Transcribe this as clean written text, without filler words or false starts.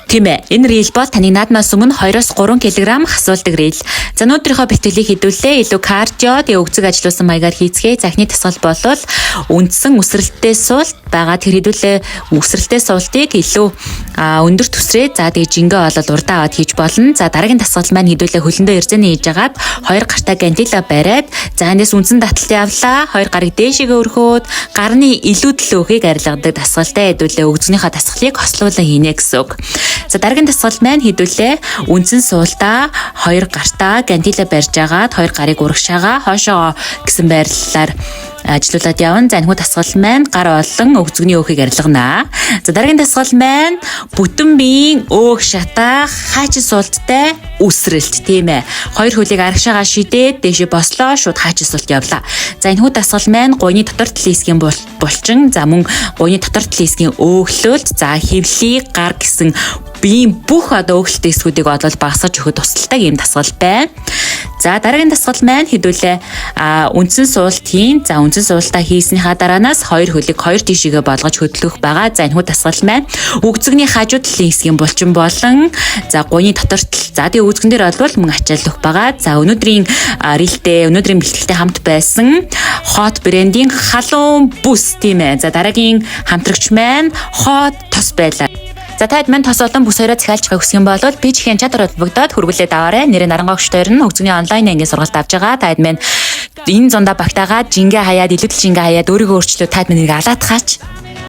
Тийм ээ. Энэ рил бол таны наадмаас өмнө 2-3 кг хасуулдаг рил. За өнөөдрийнхөө бэлтгэлийг хэдүүлээ. Илүү кардио, өгцөг ажиллуулсан маягаар хийцгээе. Захны тасгал болвол үндсэн үсрэлттэй суулт байгаа. Тэр хэдүүлээ үсрэлттэй суултыг илүү өндөр төсрээ. За тэгээ жингээ болол урдаа аваад хийж болно. За дараагийн тасгал маань хэдүүлээ хөлөндөө эрзэний хийж агаад 2 гартаа гантила бариад за эндээс үндсэн таталт явлаа. 2 гарыг дээшээгээ өргөөд гарны илүү төлөөхийг арилгадаг тасгалтай хэдүүлээ өгцгнийхаа тасгалыг хослуулан хийнэ гэсэн үг. За дараагийн тасгал маань хэдүүлээ үндсэн суултаа 2 гартаа гантила барьж агаад 2 гарыг урагшаага хоошоо гэсэн байрлалаар ажиллуулад явна. За энэхүү тасгал маань гар болон өгзөгний өөхийг арилгана. За дараагийн тасгал маань бүтэн биеийн өөх шатаа хаачин суулттай үсрэлт тийм ээ. 2 хөлийг арагшаага шидээд дээшээ бослоо шууд хаачин суулт явлаа. За энэхүү тасгал маань гойны дотор талын хэсгийн булчин за мөн гойны дотор талын хэсгийн өөхлөлт за хэвлий гар гэсэн биеийн бүх өөхлөлттэй хэсгүүдийг олол багасгаж өгөхөд тусалдаг ийм тасгал байна. За дараагийн тасгал маань хэдүүлээ үндсэн суултын за үндсэн суултаа хийснийхаа дараанаас 2 хөлийг 2 тишээгээ болгож хөдлөх байгаа. За энэхүү тасгал маань өгзөгний хажуу талын хэсгийн булчин болон за гойны дотор тал за тэгээ өгзгөн дээр болвол мөн ачааллах байгаа. За өнөөдрийн өнөөдрийн бэлтгэлтэй хамт байсан Hot брендийн халуун бүс тийм ээ. За дараагийн хамтрагч маань Hot тос байлаа. За таад мань тос олон бүс хоёроо захиалж байгаа хүсэх юм бол би чихэн чадвар холбогдоод хүргэлээд аваарай. Нэрээ Нарангогч тойр нь хөгжмийн онлайн ангийн сургалт авч байгаа. Таад мань энэ зондоо багтаагаад жингээ хаяад илүүдэл жингээ хаяад өөрийгөө өөрчлөө таад мань нэг алаатгаач.